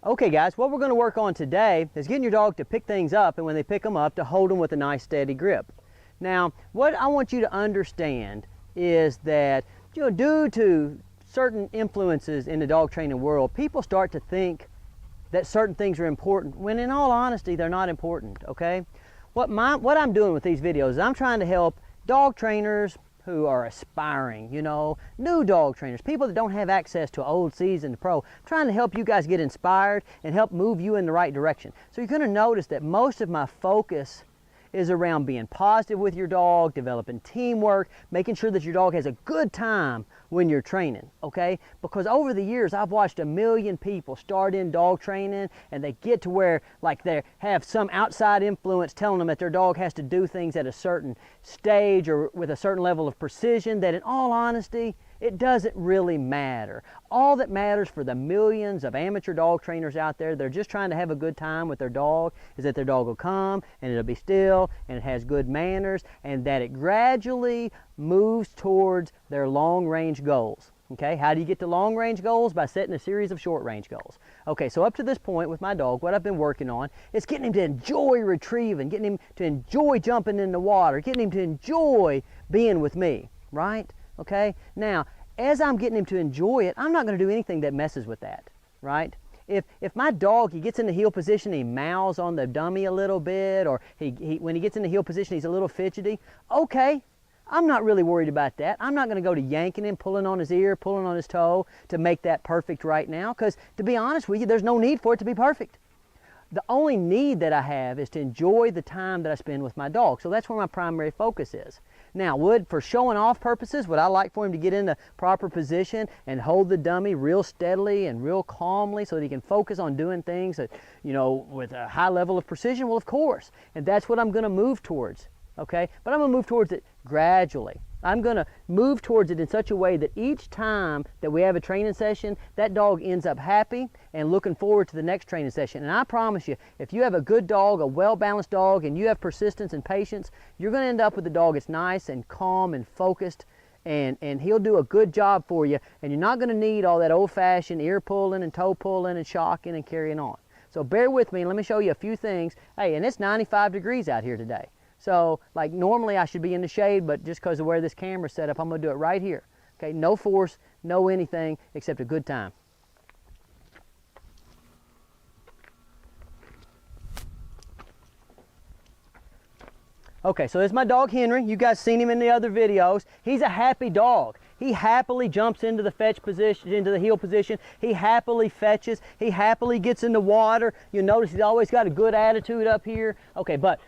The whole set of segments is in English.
Okay guys, what we're going to work on today is getting your dog to pick things up, and when they pick them up, to hold them with a nice steady grip. Now, what I want you to understand is that, due to certain influences in the dog training world, people start to think that certain things are important, when in all honesty, they're not important, okay? What I'm doing with these videos is I'm trying to help dog trainers who are aspiring, new dog trainers, people that don't have access to an old seasoned pro, trying to help you guys get inspired and help move you in the right direction. So you're going to notice that most of my focus is around being positive with your dog, developing teamwork, making sure that your dog has a good time when you're training, okay? Because over the years, I've watched a million people start in dog training, and they get to where like they have some outside influence telling them that their dog has to do things at a certain stage or with a certain level of precision, that in all honesty, it doesn't really matter. All that matters for the millions of amateur dog trainers out there, they're just trying to have a good time with their dog, is that their dog will come and it'll be still and it has good manners, and that it gradually moves towards their long-range goals. Okay, how do you get to long-range goals? By setting a series of short-range goals. Okay, so up to this point with my dog, what I've been working on is getting him to enjoy retrieving, getting him to enjoy jumping in the water, getting him to enjoy being with me, right? Okay, now as I'm getting him to enjoy it, I'm not going to do anything that messes with that, right? If my dog, he gets in the heel position, he mouths on the dummy a little bit, or when he gets in the heel position, he's a little fidgety, okay, I'm not really worried about that. I'm not going to go to yanking him, pulling on his ear, pulling on his toe to make that perfect right now, because to be honest with you, there's no need for it to be perfect. The only need that I have is to enjoy the time that I spend with my dog. So that's where my primary focus is. Now, for showing off purposes, would I like for him to get in the proper position and hold the dummy real steadily and real calmly so that he can focus on doing things that, with a high level of precision? Well, of course. And that's what I'm going to move towards, okay? But I'm going to move towards it gradually. I'm going to move towards it in such a way that each time that we have a training session, that dog ends up happy and looking forward to the next training session. And I promise you, if you have a good dog, a well-balanced dog, and you have persistence and patience, you're going to end up with a dog that's nice and calm and focused, and he'll do a good job for you, and you're not going to need all that old-fashioned ear pulling and toe pulling and shocking and carrying on. So bear with me, and let me show you a few things. Hey, and it's 95 degrees out here today. So, like, normally I should be in the shade, but just because of where this camera's set up, I'm going to do it right here. Okay, no force, no anything, except a good time. Okay, so there's my dog Henry. You guys seen him in the other videos. He's a happy dog. He happily jumps into the fetch position, into the heel position. He happily fetches. He happily gets in the water. You notice he's always got a good attitude up here. Okay, but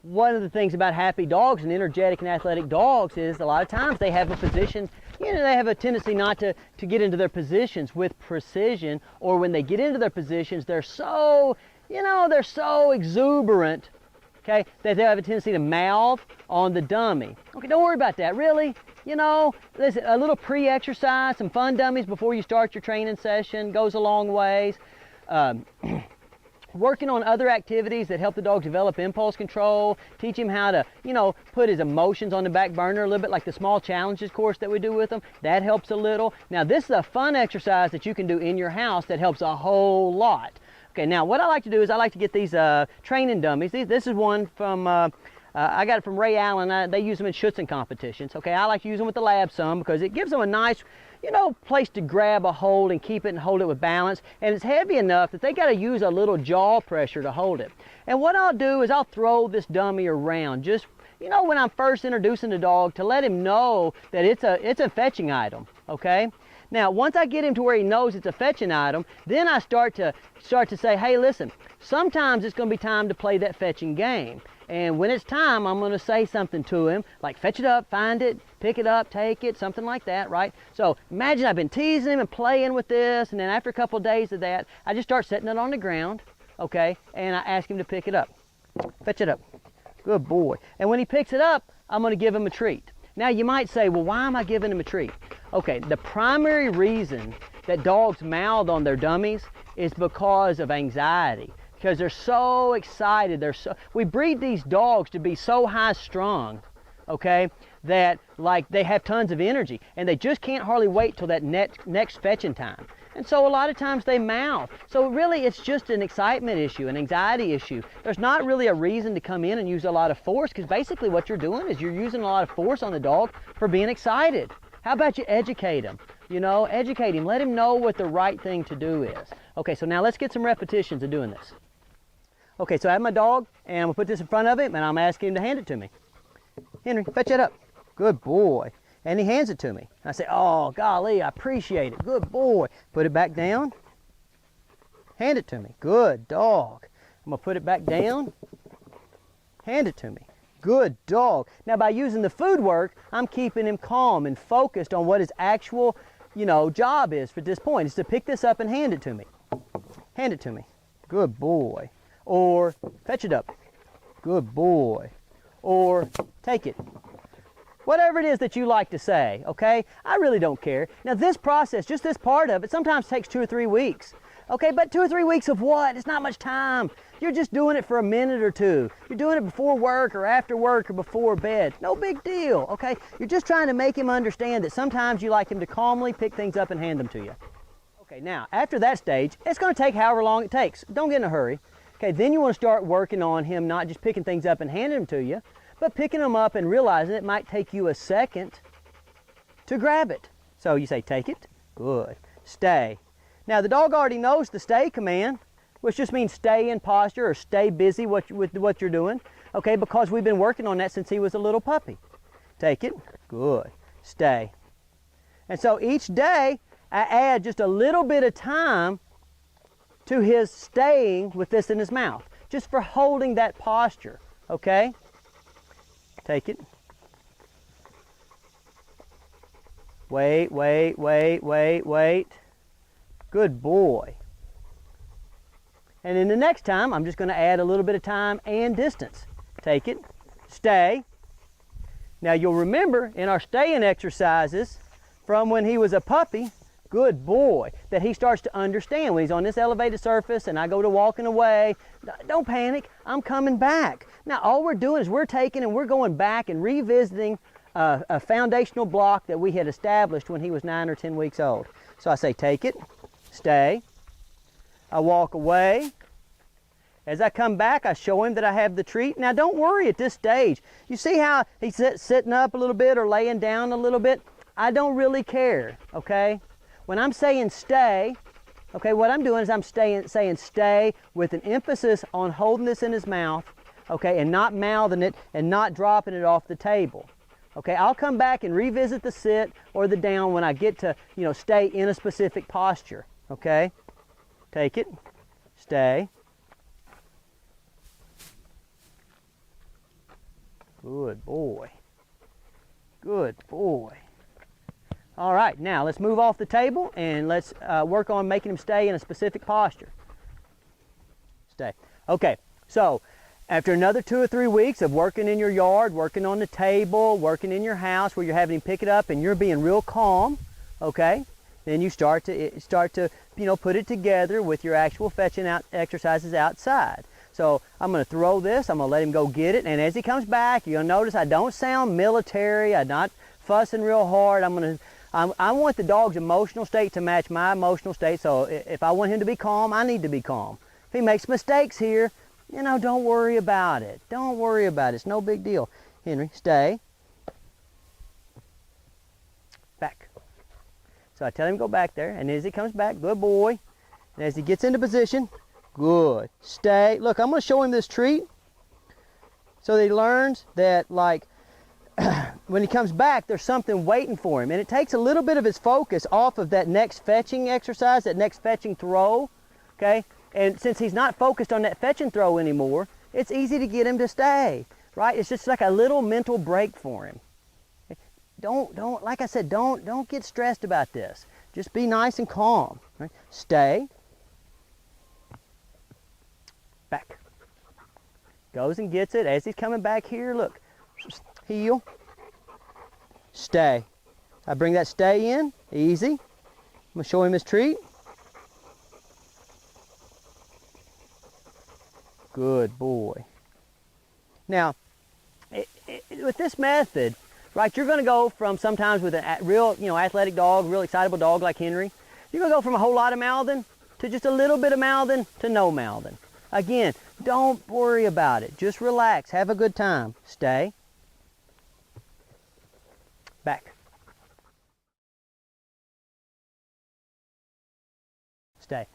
one of the things about happy dogs and energetic and athletic dogs is a lot of times they have a position, they have a tendency not to get into their positions with precision, or when they get into their positions, they're so, they're so exuberant, okay, that they have a tendency to mouth on the dummy. Okay, don't worry about that, really. Listen, a little pre-exercise, some fun dummies before you start your training session goes a long ways. Working on other activities that help the dog develop impulse control, teach him how to, put his emotions on the back burner a little bit, like the small challenges course that we do with them. That helps a little. Now, this is a fun exercise that you can do in your house that helps a whole lot. Okay, now what I like to do is I like to get these training dummies. This is one from, I got it from Ray Allen. They use them in Schutzen competitions. Okay, I like to use them with the lab some because it gives them a nice, place to grab a hold and keep it and hold it with balance. And it's heavy enough that they got to use a little jaw pressure to hold it. And what I'll do is I'll throw this dummy around just, when I'm first introducing the dog, to let him know that it's a fetching item, okay? Now, once I get him to where he knows it's a fetching item, then I start to say, hey, listen, sometimes it's going to be time to play that fetching game. And when it's time, I'm going to say something to him, like fetch it up, find it, pick it up, take it, something like that, right? So imagine I've been teasing him and playing with this, and then after a couple of days of that, I just start setting it on the ground, okay, and I ask him to pick it up. Fetch it up. Good boy. And when he picks it up, I'm going to give him a treat. Now, you might say, well, why am I giving him a treat? Okay, the primary reason that dogs mouth on their dummies is because of anxiety. Because they're so excited, we breed these dogs to be so high-strung, okay, that like they have tons of energy, and they just can't hardly wait till that next fetching time. And so a lot of times they mouth. So really it's just an excitement issue, an anxiety issue. There's not really a reason to come in and use a lot of force, because basically what you're doing is you're using a lot of force on the dog for being excited. How about you educate him? You know, educate him. Let him know what the right thing to do is. Okay, so now let's get some repetitions of doing this. Okay, so I have my dog, and I'm gonna put this in front of him, and I'm asking him to hand it to me. Henry, fetch that up. Good boy. And he hands it to me. I say, oh, golly, I appreciate it. Good boy. Put it back down. Hand it to me. Good dog. I'm going to put it back down. Hand it to me. Good dog. Now, by using the food work, I'm keeping him calm and focused on what his actual, job is for this point. Is to pick this up and hand it to me. Hand it to me. Good boy. Or fetch it up. Good boy. Or take it. Whatever it is that you like to say, okay? I really don't care. Now this process, just this part of it, sometimes takes 2 or 3 weeks. Okay, but 2 or 3 weeks of what? It's not much time. You're just doing it for a minute or two. You're doing it before work or after work or before bed. No big deal, okay? You're just trying to make him understand that sometimes you like him to calmly pick things up and hand them to you. Okay, now, after that stage, it's gonna take however long it takes. Don't get in a hurry. Okay, then you wanna start working on him not just picking things up and handing them to you, but picking them up and realizing it might take you a second to grab it. So you say, take it, good, stay. Now the dog already knows the stay command, which just means stay in posture or stay busy with what you're doing, okay, because we've been working on that since he was a little puppy. Take it, good, stay. And so each day I add just a little bit of time to his staying with this in his mouth, just for holding that posture, okay? Take it. Wait, wait, wait, wait, wait. Good boy. And then the next time, I'm just going to add a little bit of time and distance. Take it. Stay. Now you'll remember in our staying exercises from when he was a puppy, good boy, that he starts to understand when he's on this elevated surface and I go to walking away. Don't panic, I'm coming back. Now all we're doing is we're taking and we're going back and revisiting a foundational block that we had established when he was 9 or 10 weeks old. So I say take it, stay, I walk away. As I come back, I show him that I have the treat. Now don't worry at this stage. You see how he's sitting up a little bit or laying down a little bit? I don't really care, okay? When I'm saying stay, okay, what I'm doing is I'm saying stay with an emphasis on holding this in his mouth, okay, and not mouthing it and not dropping it off the table. Okay, I'll come back and revisit the sit or the down when I get to, stay in a specific posture, okay? Take it, stay. Good boy. Good boy. All right, now let's move off the table and let's work on making him stay in a specific posture. Stay. Okay, so after another 2 or 3 weeks of working in your yard, working on the table, working in your house where you're having him pick it up and you're being real calm, okay, then you start to put it together with your actual fetching out exercises outside. So I'm going to throw this, I'm going to let him go get it, and as he comes back, you'll notice I don't sound military, I'm not fussing real hard. I want the dog's emotional state to match my emotional state, so if I want him to be calm, I need to be calm. If he makes mistakes here, don't worry about it. Don't worry about it. It's no big deal. Henry, stay. Back. So I tell him to go back there, and as he comes back, good boy. And as he gets into position, good. Stay. Look, I'm going to show him this treat so that he learns that, like, when he comes back, there's something waiting for him. And it takes a little bit of his focus off of that next fetching exercise, that next fetching throw, okay? And since he's not focused on that fetch and throw anymore, it's easy to get him to stay, right? It's just like a little mental break for him. Don't, like I said, don't get stressed about this. Just be nice and calm, right? Stay. Back. Goes and gets it. As he's coming back here, look, heel, stay. I bring that stay in, easy. I'm gonna show him his treat. Good boy. Now, with this method, right, you're going to go from sometimes with a real, athletic dog, real excitable dog like Henry, You're gonna go from a whole lot of mouthing to just a little bit of mouthing to no mouthing. Again, don't worry about it. Just relax, have a good time. Stay. Back. Stay.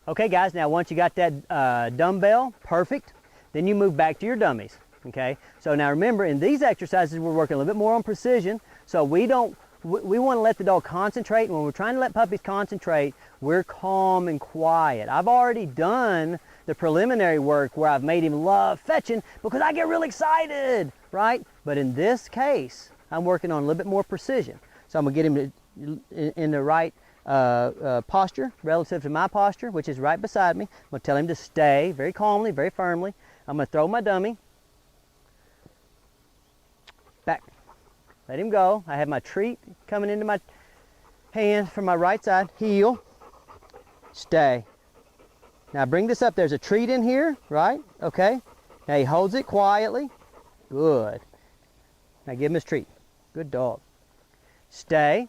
Okay guys, now once you got that dumbbell, perfect, then you move back to your dummies, okay? So now remember, in these exercises, we're working a little bit more on precision, so we want to let the dog concentrate, and when we're trying to let puppies concentrate, we're calm and quiet. I've already done the preliminary work where I've made him love fetching because I get really excited, right? But in this case, I'm working on a little bit more precision. So I'm gonna get him in the right posture relative to my posture, which is right beside me. I'm going to tell him to stay very calmly, very firmly. I'm going to throw my dummy back. Let him go. I have my treat coming into my hand from my right side. Heel. Stay. Now bring this up. There's a treat in here, right? Okay. Now he holds it quietly. Good. Now give him his treat. Good dog. Stay.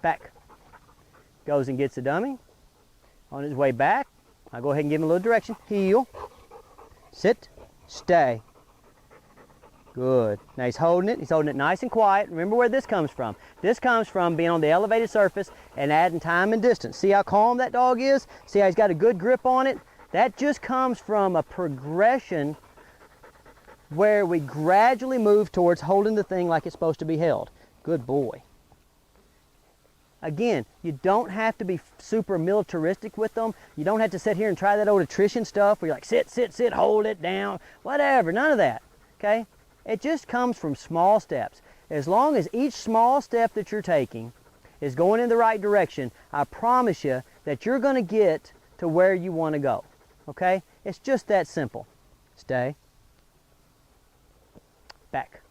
Back. Goes and gets the dummy. On his way back, I'll go ahead and give him a little direction. Heel. Sit. Stay. Good. Now he's holding it. He's holding it nice and quiet. Remember where this comes from. This comes from being on the elevated surface and adding time and distance. See how calm that dog is? See how he's got a good grip on it? That just comes from a progression where we gradually move towards holding the thing like it's supposed to be held. Good boy. Again, you don't have to be super militaristic with them. You don't have to sit here and try that old attrition stuff where you're like, sit, sit, sit, hold it down, whatever. None of that, okay? It just comes from small steps. As long as each small step that you're taking is going in the right direction, I promise you that you're going to get to where you want to go, okay? It's just that simple. Stay. Back.